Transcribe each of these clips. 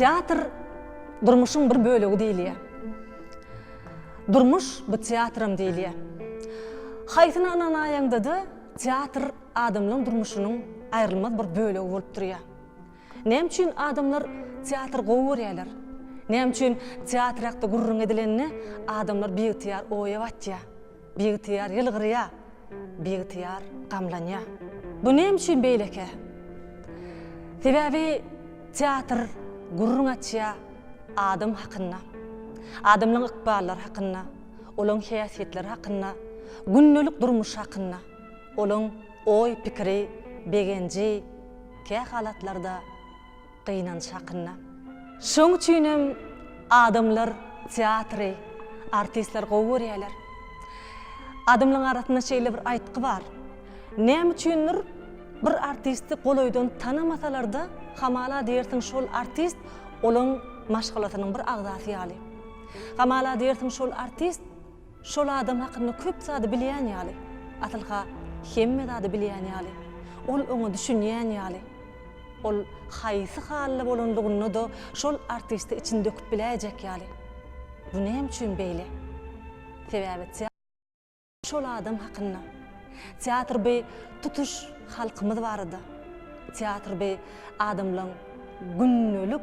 Teatr durmuşun bir bölügi diýilýär. Durmuş bu teatrym diýilýär. Haýsyna anaýaňda teatr adamlaryň durmuşynyň aýrylmaz bir bölegi bolup durýar. Näme üçin adamlar teatr gowy Näme üçin teatr ýakda gurrun edilenini adamlar beýtýär oýabatýar, beýtýär ýylgyrýar, beýtýär gamlanýar. Bu näme üçin beýleke? Sebäbi teatr gurrun etýär adam hakyna, adamlaryň ykballary hakyna, olaň häsiýetleri hakyna, günnelik durmuş hakyna, olaň oý pikiri, begenji, kä halatlarda gynanç hakyna. Şoň üçinem adamlar teatry, artistler gowurýarlar. Adamlaryň arasynda şeýle bir aýtgy bar. Näme üçindir bir artisti goloýdan tanamasalarda hamala diýersiň şol artist olaň maşgalatynyň bir agdasy ýaly. Hamala diýersiň şol artist şol adam hakyny köp zady bilýän ýaly. Atylga hemme zady bilýän ýaly. Ol oňa düşünýän ýaly. Ol haýsy halda bolanlygyny da şol artisti içinde döküp biläjek ýaly. Bu näme üçin beýle? Sebäbi şol adam hakyna. Teatr be tutuş halkymyz bardy. Teatr be adamlaryň günnelik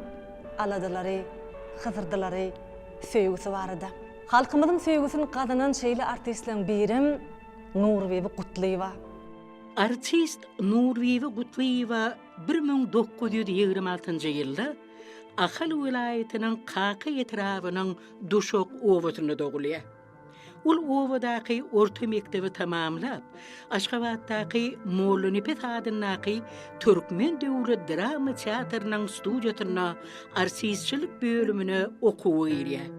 aladylary, hyzırdylary, söýgüsi bardy. Halkymyzyň söýgüsini gazanan şeýle artistleriň birim Nurwebi Gutliýewa. Artist Nurwebi Gutliýewa 1926-njy ýylda Ahal vilayatynyň Qaky etrabynyň Duşok owasyna dogulýar. Ol owadaky orta mektebi tamamlap, Aşgabatdaky Mollanypet adynaky Türkmen döwlet drama teatrynyň studiýasyna artistçilik bölümine okuwy berýär.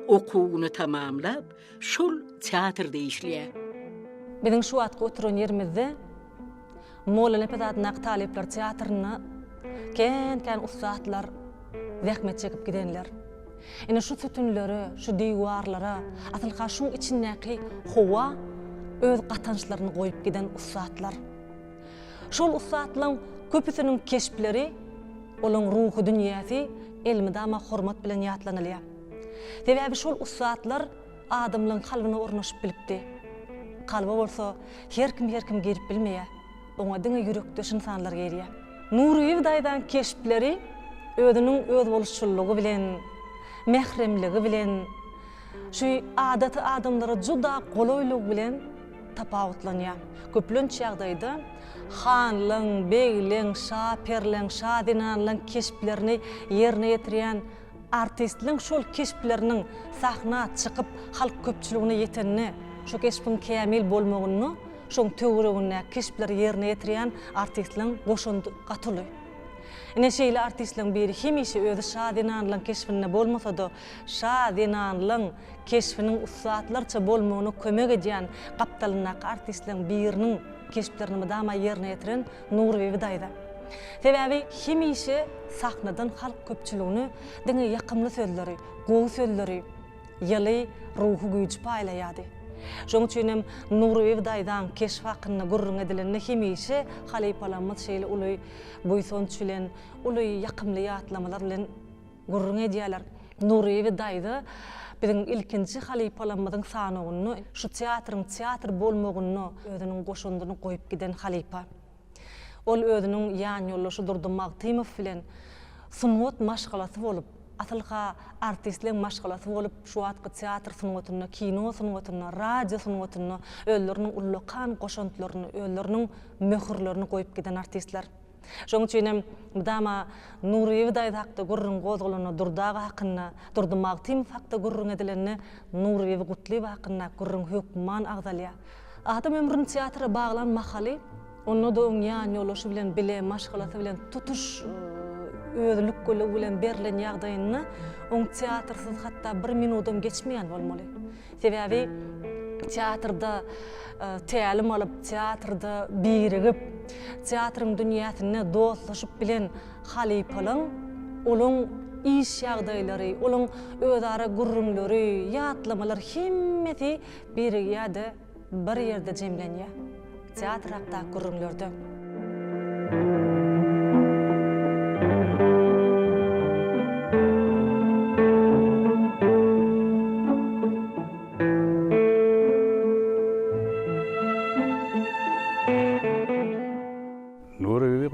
Okuwyny tamamlap, şol teatrda işleýär. Biziň şu wagtga oturan ýerimizde Mollanypet adynaky talepler teatryny kän ustatlar zähmet çekip gidenler. Ene şu sütünleri, şu diýwarlara, atylga şuň içindäki howa öz gatançlaryny goýup giden ustatlar. Şol ustatlaryň köpüsiniň keşpleri, olaň ruhy dünýäsi elmidama hormat bilen ýatlanylýar. Sebäbi şol ustatlar adamlaryň kalbyna ornaşyp bilipdi. Kalby bolsa her kim girip bilmeýär. Oňa diňe ýürekde insanlar gelýär. Nurwebi daýdan keşpleri özüniň öz boluşçulugy bilen, mehremligi bilen, şu adaty adamlara juda goloýlyk bilen tapawutlanýar. Köplenç ýagdaýda hanlyň, beýliň, şaperliň, şadinanlyň keşplerini ýerine ýetirýän artistliň şol keşpleriniň sahna çykyp halk köpçüligine ýetenini, şu keşpin kämil bolmagyny, şoň töweregine keşpleri ýerine ýetirýän artistliň goşundy gatyly. Ene şeýle artistliň biri hemişe özü şadinanlyň keşfine bolmasa da şadinanlyň keşfiniň ustatlarça bolmagyna kömek edýän gapdalynak artistliň biriniň keşplerini dama ýerine ýetiren Nurwebi daýda. Sebäbi hemişe sahnadan halk köpçüligini diňe ýakymly sözleri, gowy sözleri, ýaly ruhy güýji paýlaýady. Şoň üçinem Nurwebi daýdan keşf hakyna gurrun edilenini hemişe halypalanmaz şeýle uly boýsonç bilen, uly ýakymly ýatlamalar bilen gurrun edýärler. Nurwebi daýda biziň ilkinji halypalanmadyň sanawyny, şu teatryň teatr bolmagyny özüniň goşundyny goýup giden halypa. Ol özüniň ýan ýoldaşy Durdy Magtymow bilen sunwat maşgalasy bolup, atylga artistliň maşgalasy bolup, şu wagtky teatr sunwatyna, kino sunwatyna, radio sunwatyna, özleriniň ullakan goşuntlaryny, özleriniň möhürlerini goýup giden artistler. Şoň üçinem dama Nurwebi daýda gurrun gozgulany Durdaga hakyna, Durdy Magtymow hakda gurrun edilenini Nurwebi Gutliýewa hakyna gurrun hökman agdalýar. Adam ömrüni teatra baglanmahaly, onu da ýan ýoldaşy bilen bile maşgalasy bilen tutuş özlük golü bilen berilen ýagdaýyny oň teatrsyz hatda 1 minutdan geçmeýän bolmaly. Sebäbi teatrda tälim alyp, teatrda birigip, teatryň dünýäsine dostlaşyp bilen halypalyň olaň iş ýagdaýlary, olaň özara gurrunlary, ýatlamalar hemmeti bir ýerde bir ýerde jemlenýär. Teatr hakda gurrunlerde.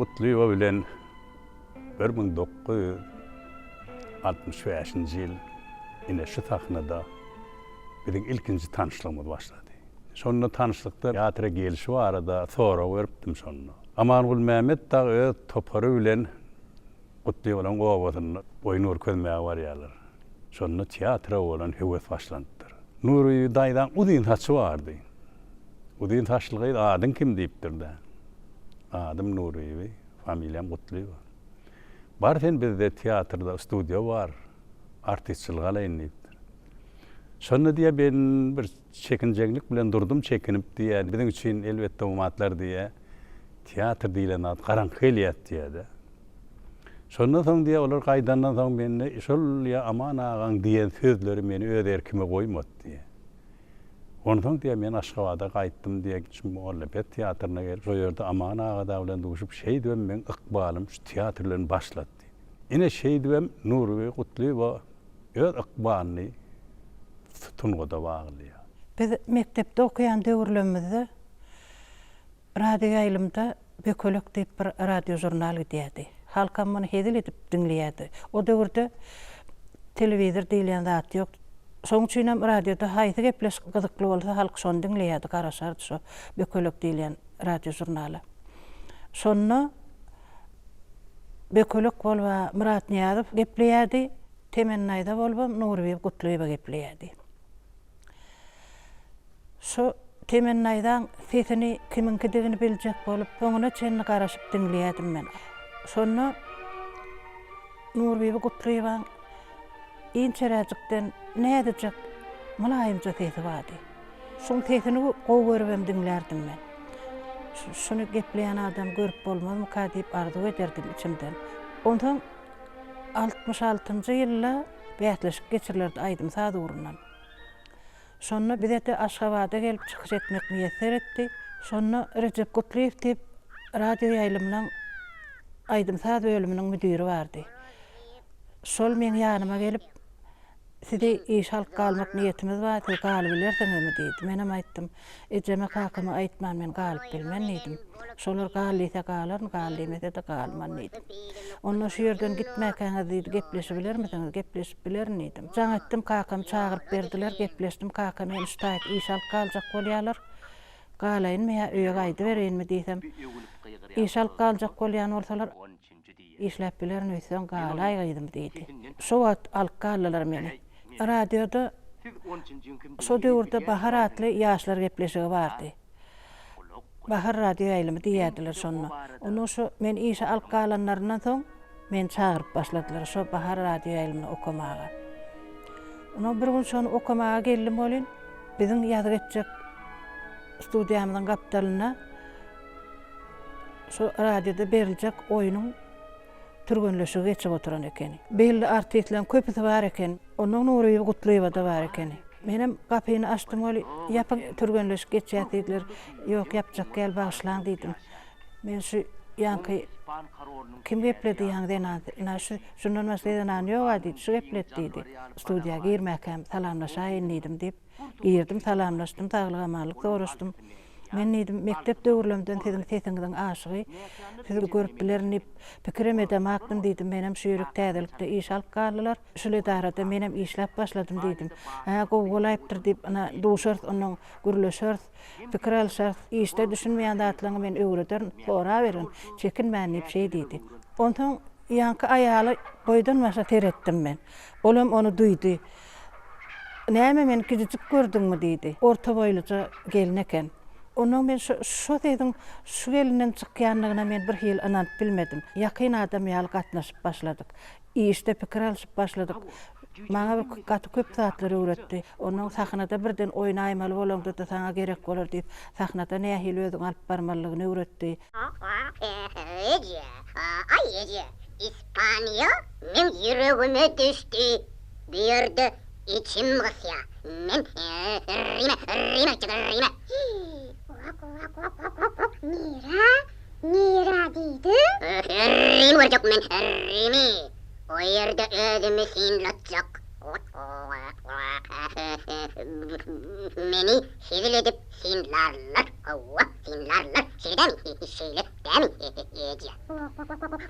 Kutluýova bilen 1965-nji ýyl ine şu sahnada bizim ilkinji tanışlygymyz başlady. Şonda tanışlykda ýatyra gelişi barada sonra görüpdim şonu. Amangul Mehmet da öz topary bilen Kutluýova bilen gowasyny oýnur közmäge barýarlar. Şonu teatra bolan höwes başlandyr. Nuri daýdan udyn taçy bardy. Udyn taşlygy adyn kim diýipdir da. Adım Nuri, familiýam Kutluýova. Bar sen bizde teatrda studio var. Artistçilik alaýyndypdyr. Şonu diýe ben bir çekinjeklik bilen durdum, çekinip diýe. Bizim üçin elbetde umatlar diýe. Teatr diýilen ad garaňky elýät diýe. Şondan soň diýe olar gaýdandan soň meni şol ýa aman agaň diýen sözleri meni öz erkime goýmady diýe. Ondan diýe men Aşgabatda gaýtdym diýe, çünki Mollapet teatrına gelip o ýerde aman aga bilen duşup şey diýem men ykbalym şu teatrlaryny başlatdy. Ine şey diýem Nuri Kutluýova öz ykbalyny tutungyda bagly. Biz mektepde okuyan döwürlerimizde radio ýaýlymda Bekölek diýip bir radio jurnal gidýärdi. Halkam muny hedil edip dinleýärdi. O döwürde telewizor diýilen zat ýok. Soň üçin hem radioda haýsy gepleş gyzykly bolsa halk şonu dinleýärdi, garaşardy şu Bekölek diýilen radio jurnaly. Şonu Bekölek bolba Murat Niýazow gepleýärdi, Temennaýda bolba Nuri Kutluýova gepleýärdi. Şu Temennaýdan sesini kiminkidigini biljek bolup, oňuna çenni garaşyp dinleýärdim men. Şonu Nuri Kutluýowa inçeräjikden nädejek mulaýymça sesi bardy. Şoň sesini gowy dinlerdim men. Şunu gepleýän adam görüp bolmazmy ka diýip arzu ederdim içimden. Ondan 66-njy ýylda beýatlyşyk geçirilerde aýdym saz urundan. Şonu bizde Aşgabatda gelip çykyş etmek niýetler etdi. Şonu Recep Kutluýew diýip radio ýaýlymynyň aýdym saz bölüminiň müdiri bardy. Şol men ýanyma gelip "Sizi iş halka almak niýetimiz bar, siz galyp bilersiňizmi?" diýdi. Men hem aýtdym, "Ejeme kakama aýtman, men galyp bilmän" diýdim. Şolar galýsa galar, galýmasa da galman diýdim. Onda şu ýerden gitmäkäňiz diýdi, gepleşip bilermisiňiz? Gepleşip bilerin diýdim. Jaň etdim, kakam çagyryp berdiler, gepleşdim, kakam men ştaýt iş halka aljak bolýarlar. Galaýynmy ýa öýe gaýdy bereýinmi diýsem, iş halka aljak bolýan bolsalar işläp bilerin öýsen galaýgydim diýdi. Şu wagt halka aldylar meni. Radioda şu döwürde bahar atly ýaşlar gepleşigi bardy. Bahar radio ýaýlymy diýerdiler şonu. Onu şu men işe alka alanlaryndan soň men çagyryp başladylar şu bahar radio ýaýlymy okamaga. Onu bir gün şonu okamaga geldim bolyn. Bizim ýazyk etjek studiýamyzyň gapdalyna şu radioda beriljek oýunyň türgünleşigi geçip oturan ekeni. Belli artistlerin köpüsi var eken, onun Nuri Kutluýowa da var ekeni. Menem kapyny açdym, oly yapyk türgünleşik geçýär diýdiler. Ýok, ýapjak gel bagyşlan diýdim. Men şu ýanky kim gepledi ýa-da şundan başgadan ýok diýdi, şu geplet diýdi. Studiýa girmäkem, salamlaşaýyn diýdim diýip girdim, salamlaşdym, taglygamalyk soraşdym. Men diýdim, mektep döwürlemden sesiňizden aşygy, sizi görüp bilerini pikirim edemakdym diýdim. Menem şu ýürek täzelikde iş alyp galdylar. Şule darada menem işläp başladym diýdim. Gowlaýypdyr diýip ana duşar, onuň gürleşer, pikir alşar, işde düşünmeýän zatlaryny men öwrederim, sonra berin, çekinmän diýip şey diýdi. Ondan ýanky aýaly boýdan başa teretdim men. Olam onu duýdy. Näme men gidip gördüňmi diýdi. Orta boýluja gelin eken. Onun men şu dedim, şu elinden çykýanlygyna men bir hil anant bilmedim. Ýakyn adam ýaly gatnaşyp başladyk. İşde pikir alyp başladyk. Maňa bir gaty köp zatlary öwretdi. Onuň sahnada birden oýnaýmaly bolanda da saňa gerek bolar diýip, sahnada nähili özüň alyp barmalygyny öwretdi. İspanya, men ýüregime düşdi. Bir ýerde içim gysya. Men rime. Nira diýdi. Rim berjek men rimi. O ýerde özümi sinlatjak. Meni hizil edip sinlarlar. Finlarlar şeyle demi ece.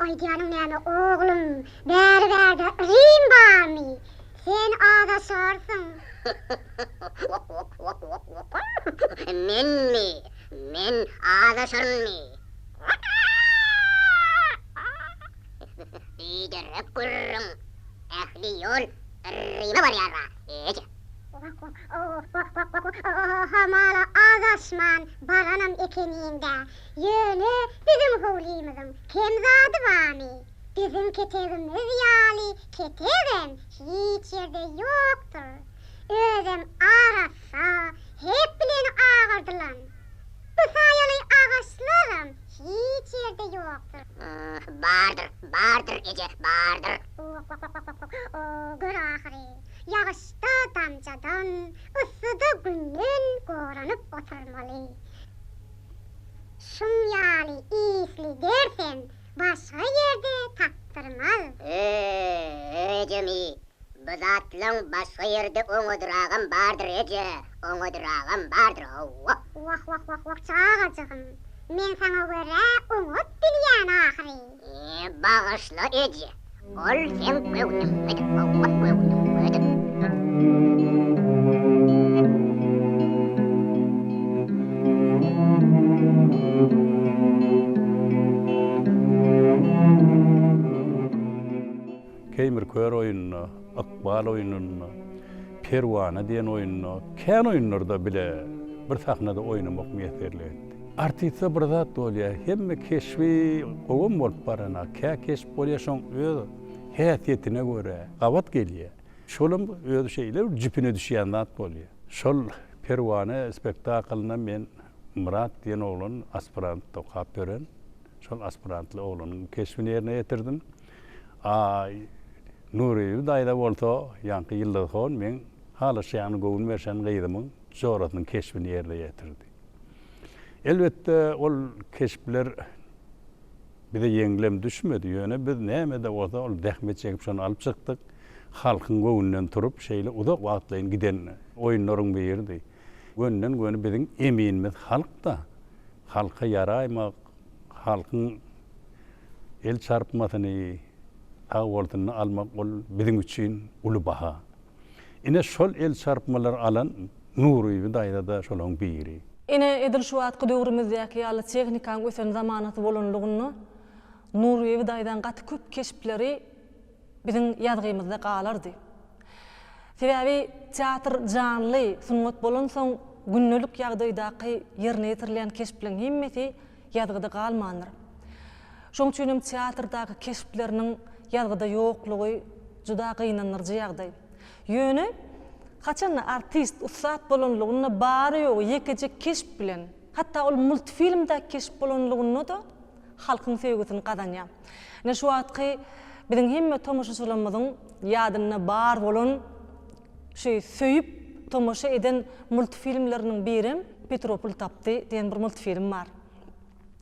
Ay canım yani oğlum berberdə rim var mı? Sen ağda sorsın. Men ağda sorun mi? Biderek görürüm. Ehli yol rime var yarra ece. Hamala ağdaşman baranam ekeniğinde yönü bizim huliyimizin kemzadı vami. Bizim ketegimiz yali ketegen hiç yerde yoktur. Özüm ağrasa hep bilen ağırdılan. Bu sayalı ağaçlarım hiç yerde yoktur. Bardır ece bardır. Gör ahiri. Yağışta damcadan, ısıda günün koranıp oturmalı. Şun yali iyisli dersen, başka yerde taktırmaz. Ecemi, bu zatlın başka yerde oňuduragam bardır ece, oňuduragam bardır. Vah, çağacığım. Men sana göre oňut bilýän ahiri. Bağışla ece, ol sen göwnüm ödüm, Keymir Kör oyununu, Akbal oyununu, Perwana diyen oyununu, kän oyunlarda bile bir sahnada oynamak meýerli etdi. Artistsa bir zat bolýar, hemme keşfi gowun bolup barana, keşf bolýaşoň öz häsiýetine göre gawat gelýär. Şolum öz şeýler jipine düşýän zat bolýar. Şol Perwana spektaklyna men Murat diyen oğlun aspirant okap beren. Şol aspirantly oğlunyň keşfini ýerine ýetirdim. Nuri daýda bolsa, ýanky ýyldyrhon men halaşýany gowun berşän gyýdymyň joratynyň keşfini ýerine ýetirdi. Elbetde ol keşpler bize ýeňlem düşmedi. Ýöne biz näme de bolsa ol dähmet çekip şonu alyp çykdyk. Halkyň gowundan turup şeýle uzak wagtlaryň giden oýunlaryň berdi. Gönden göni biziň eminimiz halkda. Halka yaraýmak, halkyň el çarpmasyny awoldyny almak ol biziň üçin uly baha. Ine şol el çarpmalar alan Nuri daýda da şolaň biri. Ine edil şu wagtky döwrümizde ýaly tehnikan ösen zamanaty bolanlygyny Nuri daýdan gaty köp keşpleri biziň ýadgymyzda galardy. Sebäbi teatr janly sunmat bolan soň günnelik ýagdaýdaky ýerine ýetirilen keşpleriň himmeti ýadgyda galmandyr. Şoň üçin teatrdaky keşpleriniň ýadgyda ýoklugy juda gynanyrjy ýagdaý. Ýöne haçan artist ussat bolanlygyny bary ýok ýekejek keşp bilen, hatda ol multfilmda keşp bolanlygyny da halkyň sevgisini kazanýar. Ne şu wagtky biziň hemme tomoşaçylarymyzyň ýadyna bar bolan şey söýüp tomoşa eden multfilmleriniň biri Petropol tapdy diýen bir multfilm bar.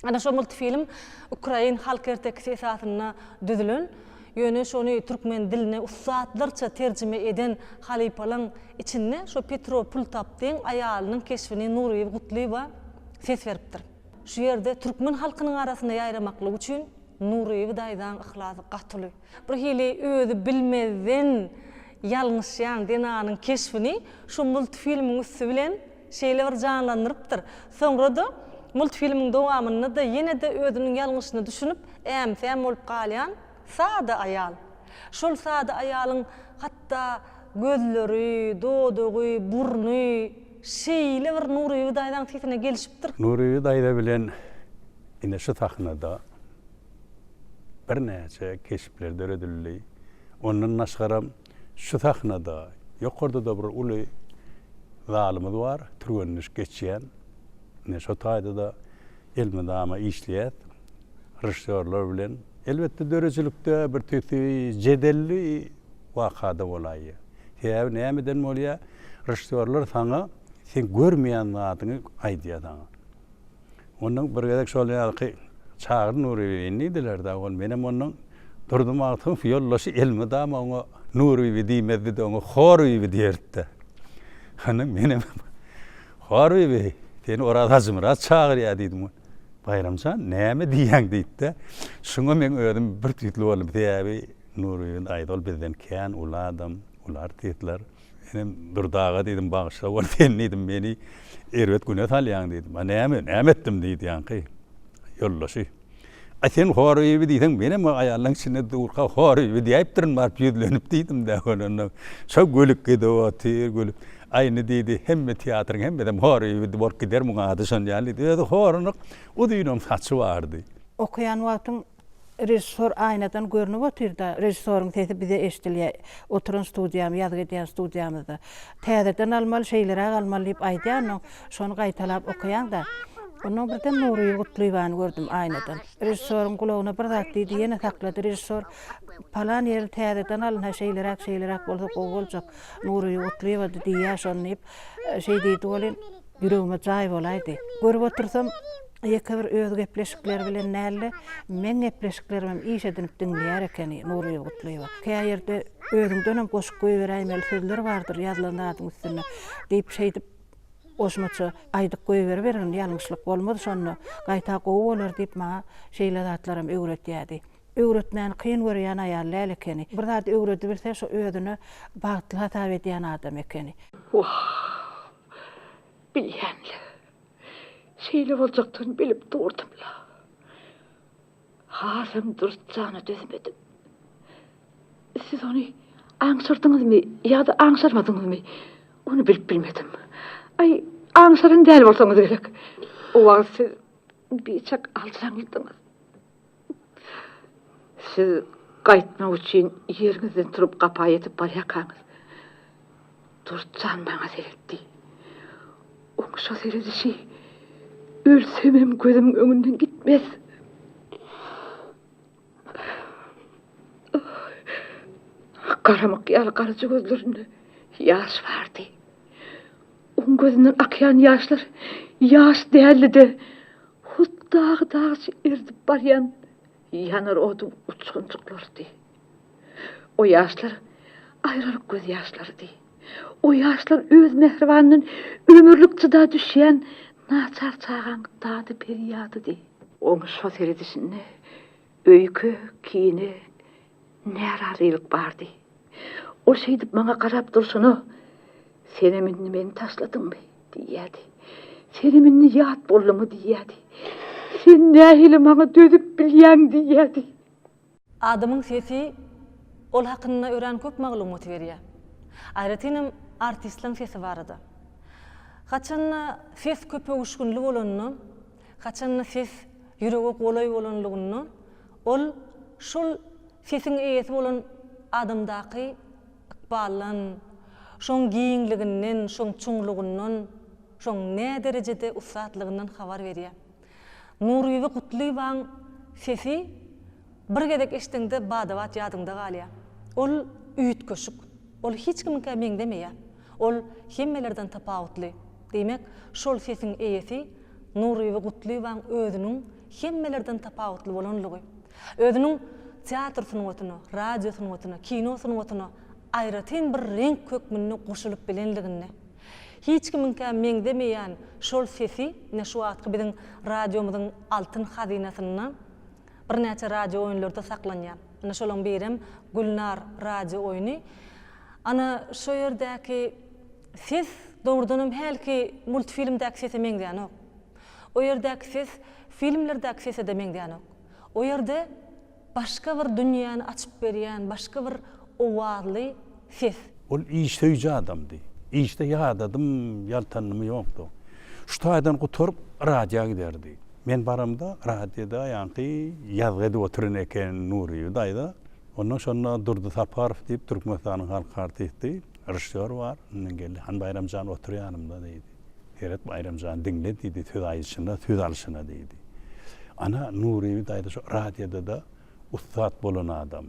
Ana şu multfilm Ukrain halk ertekisi esasyna düzülen, ýöne şonu türkmen diline ussatlarça terjime eden halypalaň içinde şu Petropol tapdyň aýalynyň keşfini Nuri Gutlyba ses beripdir. Şu ýerde türkmen halkynyň arasyna ýaýramaklyk üçin Nuri daýdan ihlasy gatyly. Bir hili özü bilmeden ýalňyşýan denanyň keşfini şu multfilmiň üstü bilen şeýle bir janlandyrypdyr. Soňra da multfilmiň dowamyny da ýene de özüniň ýalňyşyny düşünüp äm bolup galýan sada aýal. Şol sada aýalyň hatda gözleri, dodugy, burny şeýle bir Nuri daýdan sesine gelişipdir. Nuri daýda bilen ine şu sahnada bir näçe keşpler döredildi. Ondan naşgaram şu sahnada ýokarda da bir uly zalymyz bar, türgeniş geçýän. Ne şu taýda da elmedama işleýät. Rejissörler bilen elbetde dörejilikde bir töti jedelli wakada bolaýar. Häw nämeden bolýar? Rejissörler saňa sen görmeýän zatyny aýdýar. Ondan bir gedek şol ýaly çağır Nuri diler da ol menem onun durdum altın fiyollaşy elmedama oňa Nuri diýmedi de oňa Horwy diýerdi. Hanım menem Horwy Seni orada zımıra çağır ya dedim. Bayramcan näme diýäň diýdi. Şoňa men ödüm bir tüýtlü bolup diýäbi Nuriýyn aýdal bizden kän uladam, ular tiýetler. Enem durdaga dedim bagşla bol dedim meni erwet güne talýan dedim. Näme etdim diýdi ýanky. Ýollaşy. Sen horyby diýsen menem aýallaň içinde durka horyby diýipdirin bar ýüzlenip diýdim de onu. Şo gölükge de otyr gölük. Aynı diýdi hemme teatrın hemme de horyby bolup gider muňa adyşan ýaly diýdi horynyk o diýinom saçy bardy. Okuyan wagtyň rejissor aynadan görünüp otyrda. Rejissoryň sesi bize eşdilýär. Oturan studiýam, ýazgy edýän studiýamyzda. Täzeden almaly şeýlere almaly diýip aýdýan, şonu gaýtalap okuyan da. Onun birden Nuriýy Gutluýbany gördüm aynadan. Rejissoryň gulagyna bir zat diýdi, ýene saklady rejissor. Palan ýer täzeden alyn şeýlerek bolsa gowy boljak. Nuriýy Gutluýba diýýär şonu diýip şeý diýdi bolan ýüregime jaý bolaýdy. Görüp otursam ýeke bir öz gepleşikler bilen näle men gepleşiklerim iş edinip dinleýär ekeni Nuriýy Gutluýba. Käýe ýerde özüňden hem goşup goýberýän sözler bardyr ýazlanadyň üstüne diýip şeýdip oşmaça aýdyk goýberberin ýalňyşlyk bolmady şonu gaýta gowy bolar diýip maňa şeýle zatlarym öwretýärdi. Öwretmän kyn görýän aýallar ekeni. Bir zat öwreti bilse şo özüne bagtly hata edýän adam ekeni. Bilýänli. Şeýle boljakdygyny bilip durdumla. Hasam durjana dözmedim. Siz onu aňsyrdyňyzmy ýa-da aňsyrmadyňyzmy? Onu bilip bilmedim. Ay, aňsyryn däl bolsaňyz gerek. O wagt siz biçak alçaňyldynız. Siz gaýtmak üçin ýeriňizden turup gapaý etip barýakaňyz. Durjan maňa seretdi. Oňşa seredişi ölsemem gözüm öňünden gitmez. Karamak ýaly garjy gözlerinde ýaş bardy. Oň gözünden akýan ýaşlar ýaş däldi. Hutdagy erdip barýan ýanar oduň uçgunçyklardy. O ýaşlar aýralyk göz ýaşlardy. O ýaşlar öz mehribanynyň ömürlük çyda düşýän naçar çağan dady perýadydy. Oň şo seredişinde öýkü, kini, näralylyk bardy. O şeýdip maňa garap durşuny "Sen eminni meni taşladyňmy?" diýýärdi. "Sen eminni ýat boldyňmy?" diýýärdi. "Sen nähili maňa dözüp bilýän?" diýýärdi. Adamyň sesi ol hakynda ören köp maglumat berýär. Aýratynam artistlaryň sesi barady. Haçan ses köpe uşgunly bolanyny, haçan ses ýüregi golay bolanlygyny ol şol sesiň eýesi bolan adamdaky ikbalan, şoň giňliginden, şoň çuňlugyndan, şoň ne derejede usatlygynyň habar berýär. Nuriýy Gutluýbaň sesi bir gedek eşitdiňde badawat ýadyňda galýar. Ol üýtköşük, ol hiç kimge meňdemeýär. Ol hemmelerden tapawutly. Demek, şol sesiň eýesi Nuriýy Gutluýbaň özüniň hemmelerden tapawutly bolanlygy. Özüniň teatr sunuwatyny, radio sunuwatyny, kino sunuwatyny aýratyn bir renk kökmünni goşulyp bilenligini. Hiç kiminkä meňdemeýän şol sesi ne şu wagtky biziň radiomyzyň altyn hazinasyny bir näçe radio oýunlarda saklanýar. Ana şolaň birem Gülnar radio oýuny. Ana şo ýerdäki ses doğrudanım helki multfilmdäki sesi meňdeýän ok. O ýerdäki ses filmlerdäki sesi de meňdeýän ok. O ýerde başga bir dünýäni açyp berýän, başga bir owazly ses. Ol işteyci adamdy. İşte ýadadım, ýaltanmy ýokdy. Şu taýdan guturup radioga giderdi. Men baramda radioda ýanky ýazgyda oturan eken Nuriýy daýda. Ondan sonra Durdy Saparov diýip Türkmenistanyň halk artisti, rejissor bar. Ondan geldi. Han Bayramjan oturýanymda diýdi. Heret Bayramjan diňle diýdi, söz aýyşyna, söz alyşyna diýdi. Ana Nuriýy daýda şu radioda da ustat bolan adam.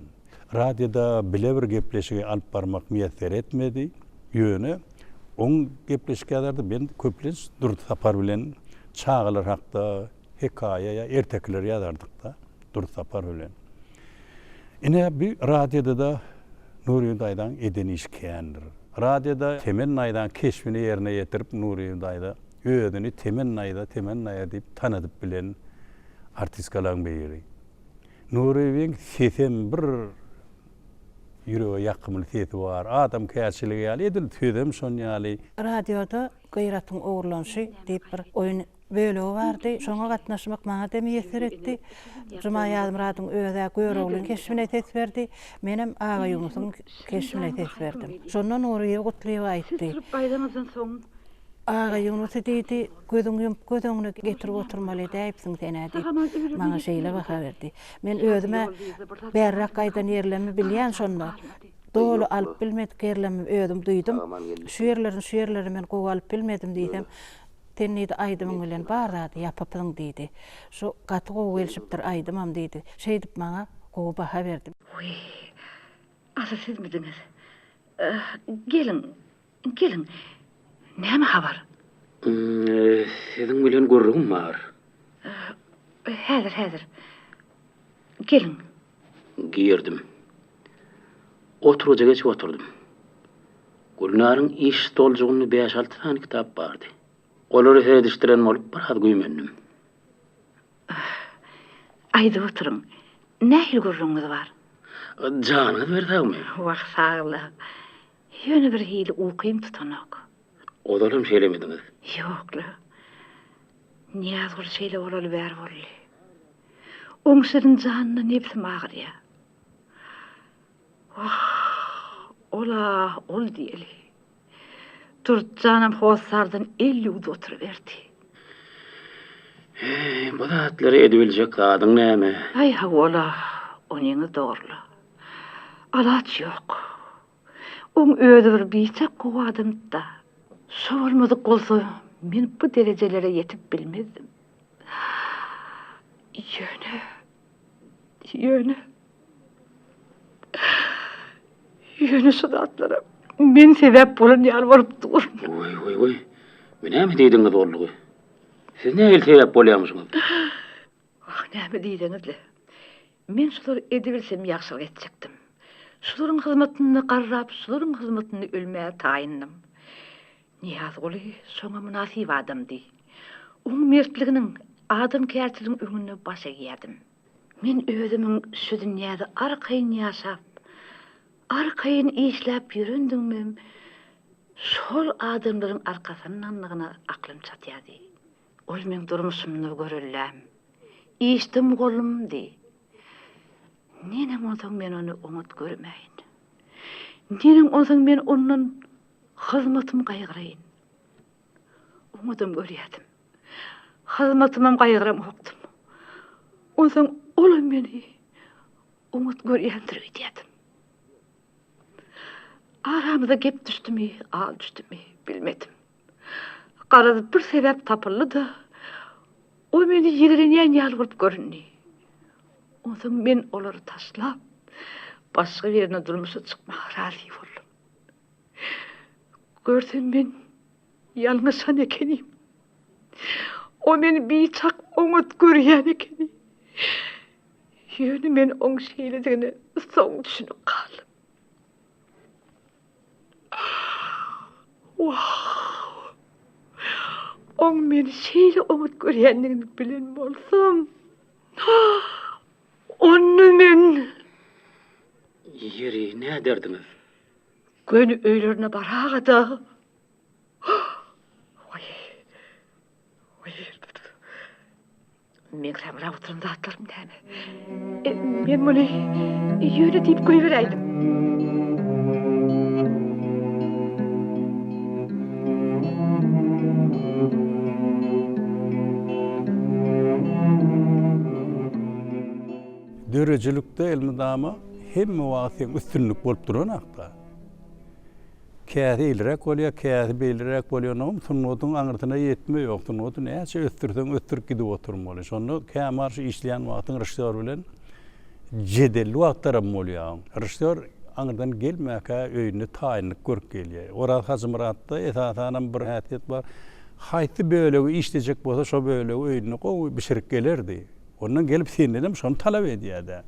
Radioda bile bir gepleşige alyp barmak müýesser etmedi. Ýöne oň gepleşiklerdi ben köplenç Durdy Sapar bilen çağılar hakda hekaýa ýa ertekler ýazardyk da Durdy Sapar bilen. Ine bir radioda da Nuriýy daýdan eden iş käňdir. Radioda temen aýdan keşfini ýerine ýetirip Nuriýy daýda Ödünü temennayda deyip tanıdıp bilen artistkalan beyri. Nuri'nin sesem bir yüreğe yakımlı sesi var. Adam kayatçılığı yali edil tüydüm son yali. Radyoda Gayratın oğurlanışı deyip bir oyun böyle vardı. Şoňa gatnaşmak maňa da meýesir etdi. Juma ýadymradyň öýde görüglen keşfine ses berdi. Menem ağa ýumuşyň keşfine ses berdim. Şondan Nuriýe gutlyp aýtdy. Bayramyzdan soň Ağa ýumuşy diýdi, gözüňi getirip oturmaly diýipsiň sen diýip maňa şeýle baka berdi. Men özüme berrak gaýdan ýerlerimi bilýän şonda. Dolu alıp bilmedik yerlerimi özüm duydum. Şu yerleri men gowy alıp bilmedim diýsem, tennidi aýdymyň bilen barady ýapapyň diýdi. Şu gaty gowy gelişipdir aýdymam diýdi. Şeýdip maňa gowy baha berdi. Uy, asa siz midiňiz? Gelin. Näme habar? Sizin bilen görrügüm bar. Häzir. Gelin. Girdim. Oturuca geç oturdum. Gülnar'ın iş stolcuğunu 5-6 tane kitap bardı. Olary hediştiren olup bir güýmendim. Aýdy oturun. Nähil görrüňiz bar? Janyňyz bersäňmi? Wah sagla. Ýöne bir hili uqym tutanak. Odalam şeýlemediňiz. Ýokla. Niýazgyl şeýle bolaly bär bolly. Oňşyryň janyna nebsim agyrýar. Ola, ol diýeli. Turtjanam hosardan 50 ud oturuverdi. Bu zatlary edebiljek adyň näme? Ay ha ola, onuňy dogry. Alaç ýok. Oň öýde bir biçek gowy adamda. Şolmadyk bolsa, men bu derejelere yetip bilmezdim. Ýöne şudatlara men sebäp bolan ýalwaryp dur. Oy. Näme diýdiňiz orlugy? Siz näme sebäp bolýarmysyňyz? Näme diýdiňizle? Men şular edebilsem ýaxşylyk etjekdim. Şularyň hyzmatyny garrap, şularyň hyzmatyny ölmäge taýyndym. Niýazguly şoňa münasib adamdy. Oň mertliginiň adam kärçiligiň öňüne baş egýärdim. Men özümiň şu dünýäde arkaýyn ýaşap, arkaýyn işläp ýüründüňmi? Şol adamlaryň arkasyndanlygyna aklym çatýardy. Ol men durmuşymny görellem. Işdim golumdy. Nene olsaň men onu umut görmeýin. Nene olsaň men ondan hyzmatym gaýgyryn. Umutum görýärdim. Hyzmatymam gaýgyram hokdum. Olsaň ola meni umut görýändir diýdim. Aramyza gep düşdümi, al düşdümi bilmedim. Garadyp bir sebäp tapyldy. O meni ýigrenýän ýalgyryp görünni. Olsaň men olary taşlap başga ýerine durmuşa çykmaga razy boldum. Görsem men ýalňyşan ekenim. O meni biçak umut görýän ekeni. Ýöne men oň şeýledigini soň düşünüp kaldym. Oň meni şeýle umut görýändigini bilen bolsam, onu men Yeri ne derdiňiz? Gönü öýlerine baragada. Oy. Men kämra oturanda atlarym näme? Men muny ýöne diýip goýberäýdim. Dörecilikde elmidama hemme wagtyň üstünlük bolup duranakda. Käsi ilrek bolýar, käsi beýlirek bolýar, sunnatyň aňyrtyna ýetme ýok, sunnaty näçe ötürip gidip oturmaly. Şonu kämarşy işleýän wagtyň rejissor bilen jedel wagtlaram bolýar. Rejissor aňyrdan gelmäkä öýüne taýynyp görüp gelýär. Ora Hazımratda esasanan bir häsiýet bar. Haýsy bölegi işlejek bolsa, şo bölegi öýüne gowy bişirip gelerdi. Ondan gelip sendenem şonu talap edýärdi.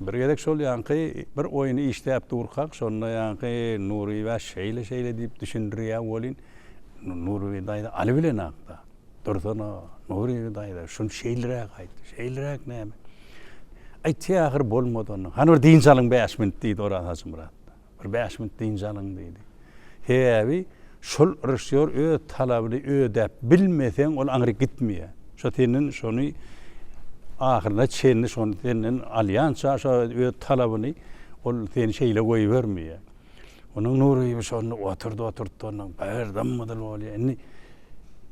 Bir gerek şol ýanky bir oýuny işläp durkak, şonda ýanky Nuri we şeýle diýip düşündirýär bolyn. Nuri dayda Ali bilen akta. Dursana Nuri dayda şun şeylere kaydı. Şeylere näme? Ay teahir bolmadı onun. Hanır din salın 5 minut deydi ora hazımrat. Bir 5 minut din salın deydi. Hevi şol rüşyor ö talabını ödep bilmesen ol angry gitmeye. Şo tenin şonu ahirine çenni şonu tenin alyansa şo ö talabını ol ten şeyle koy vermeye. Onun nuru şonu oturdu onun bayırdanmadan oluyor.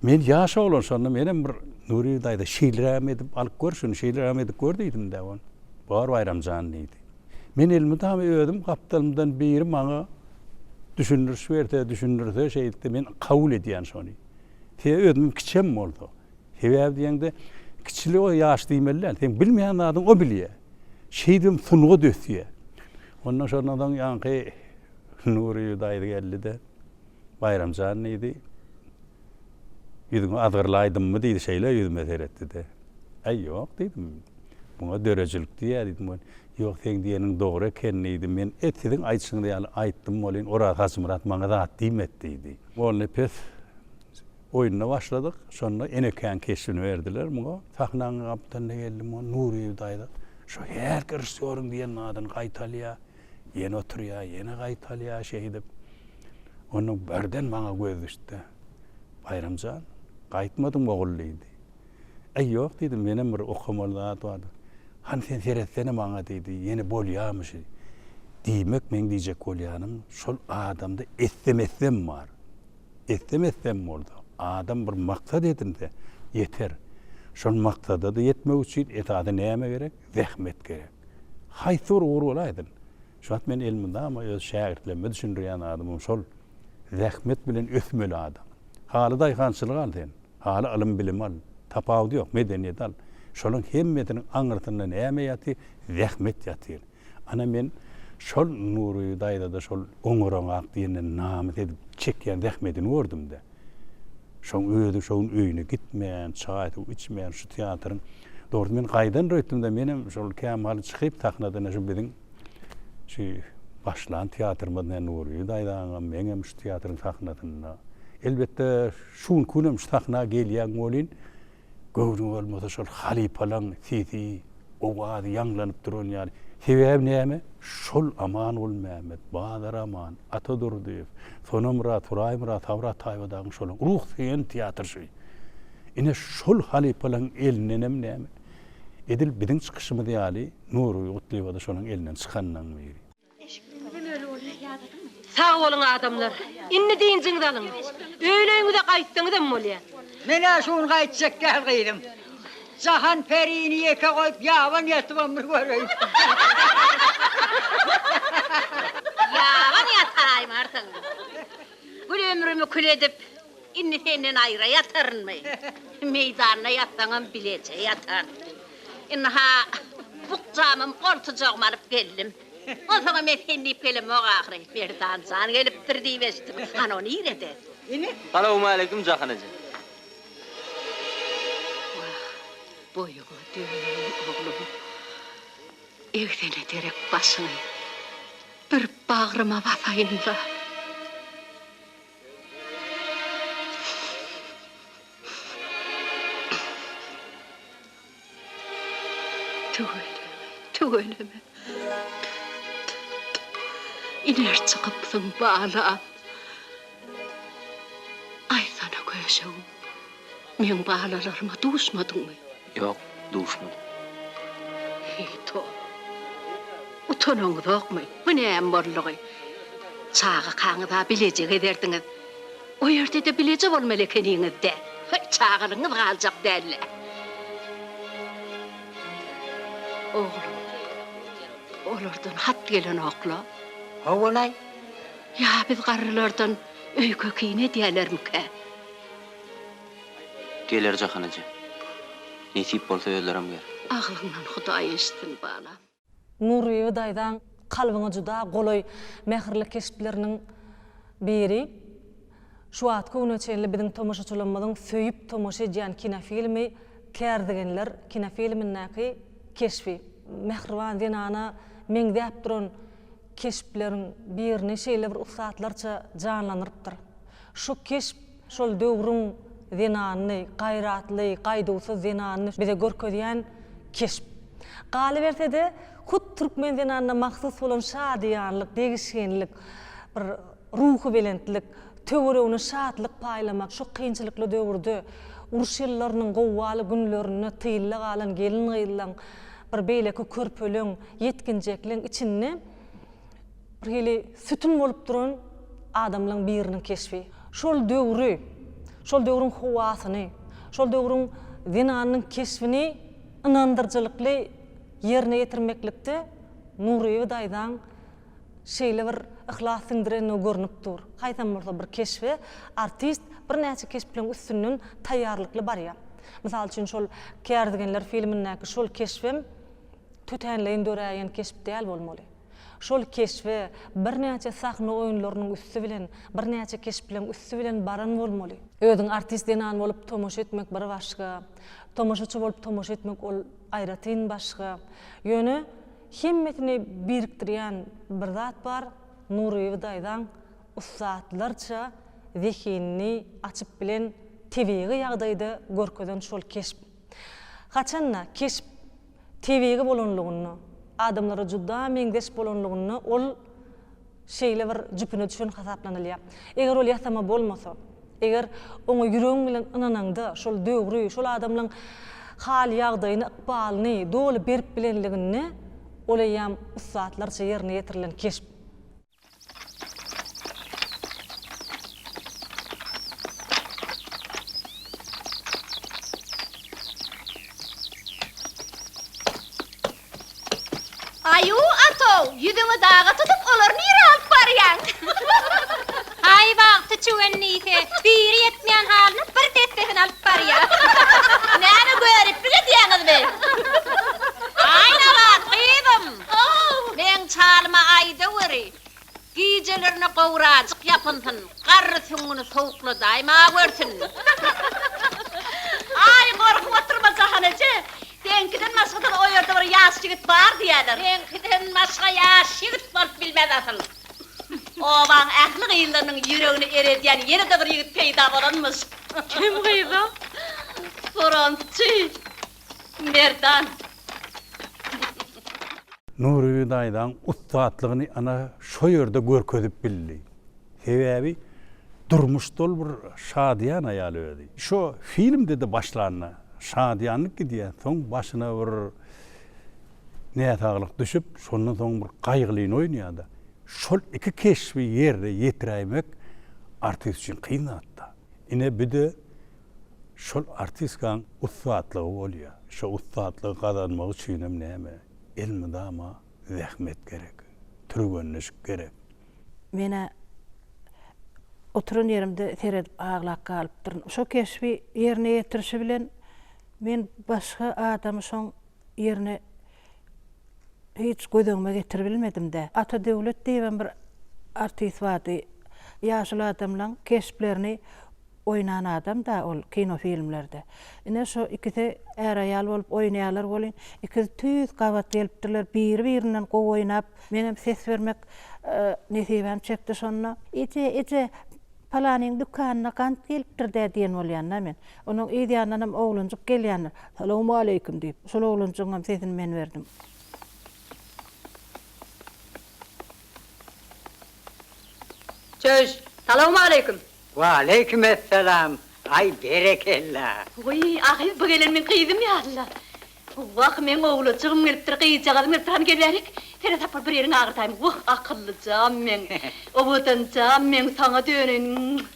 Men yaşa olan sonra menem bir Nuri dayda şeýleräm edip alyp görşün, şeýleräm edip gördüydüm da on. Bar Bayramjan diýdi. Men elimi tam ödüm, gapdalymdan biri maňa düşünürse şeydi, men kabul edýän şonu. Te ödüm kiçem boldy. Hebäb diýende kiçili o ýaş diýmeler, sen bilmeýän adam o bilýär. Şeýdim sunuga dösýär. Ondan sonradan ýanky Nuri dayda geldi de Bayramjan diýdi. Yüzüme adırlaydım mı deydi şeyler yüzüme seyretti de. Ay yok dedim. Buna dörecilik diye dedim. Yok sen diyenin doğru kendiydim. Men etsidin aytsın diye ayttım. Olin orada hasımrat bana da attım ettiydi. Onunla pes oyununa başladık. Sonra eneken keşfini verdiler. Buna sahnanın kaptanına geldim. Nuri daydı. Şu her kırışıyorum diyen adın kaytalya. Yeni oturuyor, yeni kaytalya şey edip. Onun birden bana göz düştü. Bayramjan, qaytmadım oğulluydu. Ay yok dedim, benim bir okumalı vardı. Han sen seyretsene bana dedi, yeni bolyamış. Demek men diyecek bolyanım, şol adamda etsemetsem var. Etsemetsem orada. Adam bir maksat edin de yeter. Şol maksada da yetmek için etadı näme gerek? Zahmet gerek. Haysur uğur olaydın. Şu an men elminde ama öz şagirdlerime düşündüren adamım şol. Zahmet bilen ösmeli adam. Halı dayhançılık al den. Halı alım bilim al. Tapawdy yok, medeniyet al. Şolun hemmetinin aňyrtynda näme ýaty? Zahmet ýatyr. Ana men şol Nuri dayda da şol oňuran ak diýenden namyt edip çekýän zahmetini gördüm de. Şoň öýde şoň öýüne gitmeýän, çaý içmeýän şu teatryň doğru men gaýdan röýtdim de menim şol Kemal çykyp taknadan şu biziň şu başlan teatrymyzdan Nuri dayda meňem şu teatryň taknadyna elbette şun kunum ştakna gelýän bolin göwrüň bolmasa şol halipalan sisi owazy ýanglanıp duran ýaly sebäp näme şol aman ol Mehmet Badar aman Atadurdiýew Sonamra Turaýmra Tawrat taýbadan şol ruh sen teatrşy ine şol halipalan elnenem näme edil biziň çykyşymyz ýaly Nuri Gutliýew şonuň elinden çykandan beri. Sağ olun adamlar. İnni diýinjiňiz alyň. Öýleňize gaýtdyňyz bolýar. Mene şunu gaýtjak gelýdim. Jahan perini ýeke goýup ýaban ýatyp bir göreyim. Ýaban ýataýym artyň. Gül ömrümi kül edip inni senden aýra ýatarynmy? Meýdanyna ýatsaňam bileje ýatan. Inha bukjamym gortujagym alyp geldim. O sana mefenlip gelim o ahire bir dansan gelipdir diýbesdim. Ana onu ýerede. Ini? Salamu aleyküm Jahan eje. Boyuğa döýün oglum. Egdene derek basyň. Bir bagryma basaýynda. Tügeleme. İner çıkıpsın bağla. Ay sana köşeğim. Men bağlalarıma duşmadın mı? Yok, duşmadım. Heyto. Utanıngız yok mu? Bu ne emborluğu? Çağı kanıda bilecek ederdiniz. O yerde de bilecek olmalı kendinizde. Çağırınız kalacak derler. Oğlum. Olurdan hat gelen okla. Oğlay. Ya biz qarılardan öy kökeyine diýerlermike. Geler Jahan eje. Nesip bolsa öýlerim ger. Aglyndan Hudaý eşitsin bala. Nuri daydan kalbyňa juda goloy mehirli keşipleriniň biri şu at köwnüçeli biziň tomoşaçylarymyzyň söýüp tomoşa edýän kinofilmi kärdigenler kinofilminnäki keşfi mehriban dinana meňdäp duran keşiplerin birini şeýle bir usatlarça janlanyrypdyr. Şu keşip şol döwrüň zinanyny, gaýratly, gaýdusuz zinanyny bize görkezýän keşp. Galy berse-de hut türkmen zinanyna mahsus bolan şadyanlyk, degişgenlik, bir ruhu belentlik, töweregini şadlyk paýlamak şu kynçylykly döwürde uruş ýyllarynyň gowwaly günlerini tyýylla galan gelin gyýylan bir beýleki körpöleň, yetkinjekliň içinde bir hili sütün bolup duran adamlaryň biriniň keşfi. Şol döwrü, şol döwrüň hawasyny, şol döwrüň zinanynyň keşfini inandyrjylykly yerine getirmeklikde Nuriýe daýdan şeýle bir ihlas sindiren görnüp dur. Haýsam bolsa bir keşfi, artist bir näçe keşp bilen üstünden taýýarlykly barýa. Mysal üçin şol Kärdigenler filmindäki şol keşfim tütänleýin döräýän keşp däl bolmaly. Şol keşfe bir näçe sahna oýunlarynyň üstü bilen, bir näçe keşp bilen üstü bilen baran bolmaly. Özüň artist denan bolup tomoşa etmek bir başga, tomoşaçy bolup tomoşa etmek ol aýratyn başga. Ýöne himmetini biriktirýän bir zat bar, Nuriýe daýdan ustadlarça zihinini açyp bilen tebigi ýagdaýda görkezen şol keşp. Haçanna keşp tebigi bolanlygyny, adamlara juda meňdeş bolanlygyny ol şeýle bir jüpüne düşen hasaplanylýar. Eger ol ýasama bolmasa, eger oňa ýüregiň bilen inananda şol döwrü, şol adamlaryň hal ýagdaýyny, ykbalyny doly berip bilenligini olaýam ustadlarça ýerine getirilen keşp. Ayu ato, yüzüňi daga tutup olaryny ýere alyp barýan. Ay wagty çüwennike, biri yetmeýän halyny bir tetbegini alyp barýar. Näme görüp bilýärdiňizmi? Ayna wat, gyýdym. Men çalma aýda weri. Gijelerini gowraçyk ýapynsyn, garry süňüni sowukly daýma görsin. Ay gorkup oturma sahanaçy. Denkiden maşgadan o ýerde bir ýaş jigit bar diýerler. Denkiden maşga ýaş jigit bolup bilmez asyl. Owaň ähli gyýylarynyň ýüregini eredýän ýerde bir ýigit peýda bolanmyş. Kim gyýdy? Sorançy. Merdan. Nuriýe daýdan ustadlygyny ana şo ýerde görkezip bildi. Sebäbi durmuş dol bir şadyan aýal ödi. Şo filmde de başlarına şadyanlyk diýen soň başyna bir nätagylyk düşüp, şondan soň bir gaýgylyny oýnaýar. Şol iki keşfi ýerde ýetirämek artist üçin kyn hatda. Ine bide şol artistgaň ustadlygy bolýar. Şo ustadlygy kazanmak üçin näme? Elmi dama zähmet gerek, türgönleş gerek. Mene oturan yerimde seredip ağlak kalıp durun. Şo keşfi yerine yetirişi bilen men başga adamy şoň yerine hiç gözüme getirip bilmedim de. Ata Döwlet diýen bir artist bardy. Ýaşly adamlaryň keşplerini oynan adam da ol kino filmlerde. Ine şo ikisi er aýal bolup oýnaýarlar bolýan. İkisi tüýüz gabat gelipdirler, bir-birinden gow oýnap, menem ses vermek nesibem çekdi şonna. Ije palanyň dükanyna kant gelipdir diýen bolýanlar men. Onuň ýa-da oglunjuk gelýänler. Salamu alaykum diýip, şol oglunjugyň sesini men berdim. Çöş, salamu alaykum. Wa aleykümselam. Ay berekella. Oy, ahy bu gelen men gyýdym ýa-da. Wah men oglunjugym gelipdir, gyýjagym gelipdir, gelerik. Seni tapar bir ýeriň agyrtaým. Wah, akyllyjam men. Obutanjam men saňa dönen.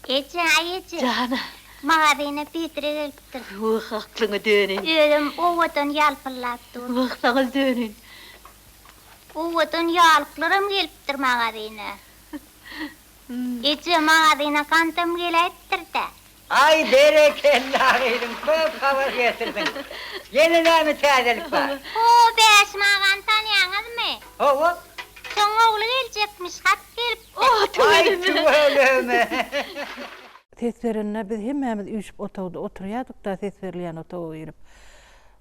Ece, ayece. Jana. Maňa beni Petre gelipdir. Wah, aklyňa dönen. Ölüm owadan ýalpylapdy. Wah, saňa dönen. Owadan ýalplarym gelipdir maňa beni. Ece, maňa beni kantam geletdirdi. Ay berekella gyýdym, köp habar getirdin. Yeni näme täzelik bar? O, beş maňan tanýaňyzmy? Owa. Soň ogly geljekmiş, hat gelipdi. Oh, Ay tüweleme. Ses verenler biz hemmemiz üçüp otawda oturýardyk da ses verilýän otawa girip.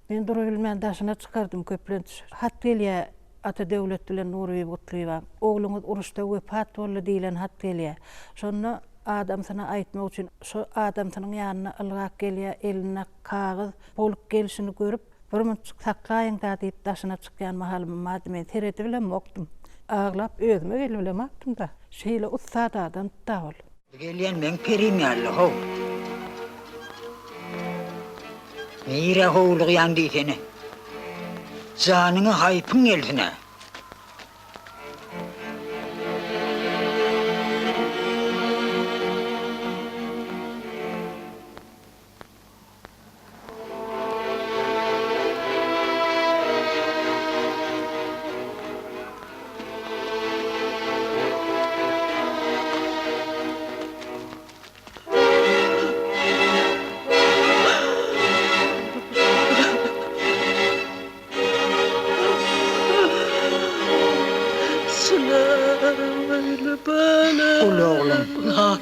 Men durup bilmän daşyna çykardım köplenç. Hat gelýär Ata Döwlet bilen Nuriýe Gutluýewa. Ogluňyz uruşda wepat boldy diýilen hat gelýär. Şonu adam sana aýtmak üçin şu adam sanyň ýanyna ylgak gelýär, eline kağız, bolup gelişini görüp bir munçuk saklaýyň da diýip daşyna çykýan mahalymda men tereti bilen mokdum. Ağlap özüme gelip bilen mokdum da. Şeýle ussat adam da ol. Gelýän men periňärli ho. Mire howlugyan diýsene. Janyňy haýpyň geldine.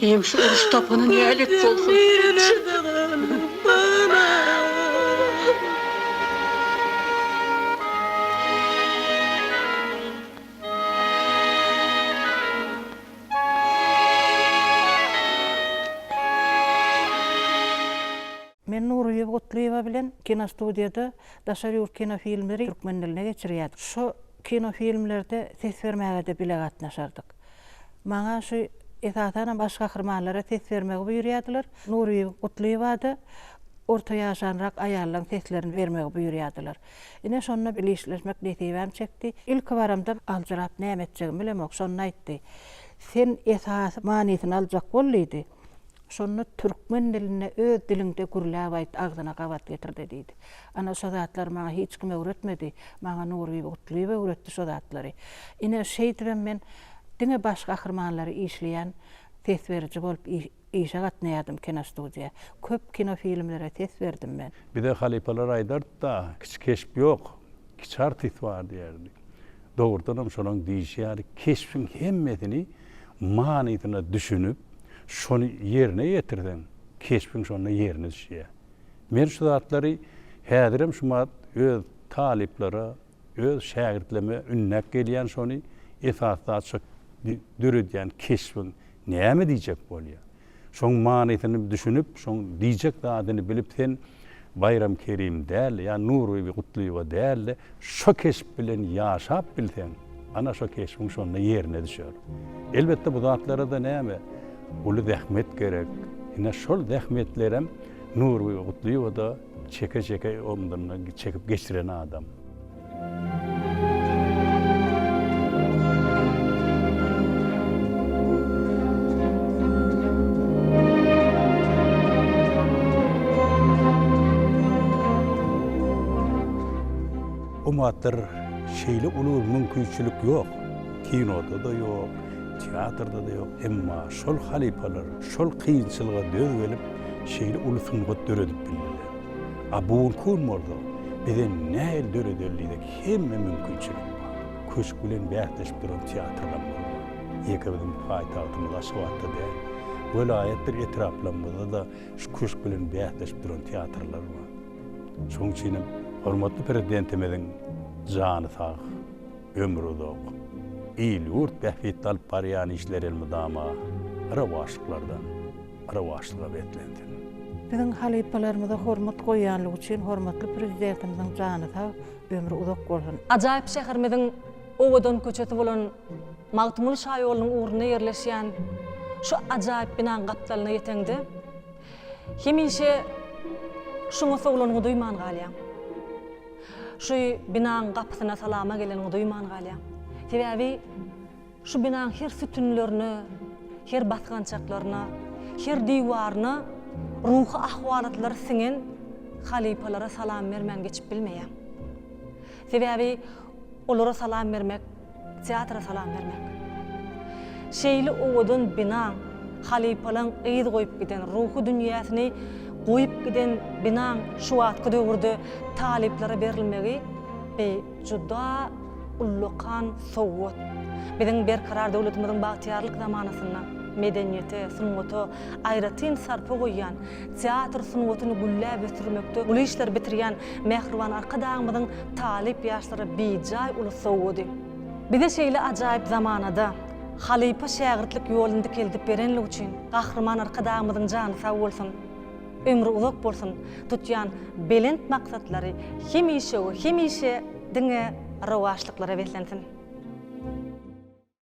Hem şu oruç tapanı nihalet olsun. Men Nuriye Gotlieva bilen kinostudiyada Daşary kino filmleri türkmen diline geçirýärdik. Şu kino filmlerde ses vermäge de bile gatnaşardyk. Maňa şu esasana başga kahramanlara ses vermäge buyurýardylar. Nuriye Gotlieva da orta ýaşanrak aýallaryň seslerini vermäge buyurýardylar. Ine şonna bilişleşmek nesibem çekdi. İlk baramda aljyrap näme etjegimi bilemok, şonna aýtdy. Sen esas manysyny aljak bolýdy. Şonu türkmen diline öz dilinde gürläp aýt, agzyna gabat getirdi diýdi. Ana şu zatlar maňa hiç kim öwretmedi. Maňa Nuriye Gotlieva öwretdi şu zatlary. Ine şeýdibem men diňe başga kahramanlary işleýän ses beriji bolup işe gatnaýardym kinostudiýa. Köp kino filmlere ses berdim men. Bir de halipalar aýdar da kiç keşp ýok, kiç artist bar diýerdi. Dogurdanam şonuň diýişýäri keşpin hemmetini manysyna düşünüp şonu yerine getirdim. Keşpin şonu yerine düşýär. Men şu zatlary häzirim şuma öz taliplere, öz şägirdlerime ünnek gelýän şonu esasda açyk dürüdýän keşpin näme diýjek bolýar. Şoň manysyny düşünüp, şoň diýjek zadyny bilip sen Bayram Kerim däl, ýa Nuriye Gotlieva däl, şo keşp bilen ýaşap bilsen, ana şo keşpin şonu yerine düşýär. Elbetde bu zatlara da näme? Uly zähmet gerek. Ine şol zähmetlerem Nuriye Gotlieva da çeke ondan çekip geçiren adam. Umatlar şeýle uly mümkinçilik ýok. Kinoda da ýok, teatrda da ýok. Emma şol halipalar, şol kynçylyga döz gelip şeýle uly sungat döredip bildiler. Abul kurmordo. Bilen näil döredellik hemme mümkinçilik bar. Köşk bilen bähleşip duran teatrlar bar. Ýekebizin paýtagtymyz Aşgabatda da, welaýetler etraplamyzda da şu köşk bilen bähleşip duran teatrlar bar. Şoň üçin hormatly prezidentimizin jany sag, ömrü uzak, il ýurt bähbet alyp barýan işler elmydama arawaşlyklardan arawaşlyga betlendir. Biziň halipalarymyza hormat goýanlyk üçin hormatly prezidentimizin jany sag, ömrü uzak bolsun. Ajaýyp şäherimiziň owadan köçeti bolan Magtymul Şah ýolunyň uruny ýerleşýän şu ajaýyp binan gapdalyna ýeteňdi. Hemişe şuňa soglanyňy duýman galýan. Şu binan gapysyna salama geleniňi duýman galýan. Sebäbi şu binan her sütünlerini, her basgançaklaryna, her diýwaryna ruhy ahwalatlary siňen halipalara salam bermän geçip bilmeýär. Sebäbi olara salam bermek, teatra salam bermek. Şeýle owadan binan halipalaň ýygy goýup giden ruhy dünýäsini goýup giden binan şu wagtky döwürde taliplere berilmegi be juda ullukan sowut. Biziň berkarar döwletimiziň bagtyarlyk zamanasynda medeniýete, sunwaty aýratyn sarpa goýan, teatr sunwatyny güllläp ösürmekde uly işler bitirýän Mehriban arkadaşymyzyň talip ýaşlary bejaý uly sowudy. Bize şeýle ajaýyp zamanada Halipa şägirdlik ýolunda keldip berenlik üçin gahrman arkadamyzyň jany sag bolsun, ömrü uzak bolsun, tutýan belent maksatlary hemişe diňe rawaşlyklara weslensin.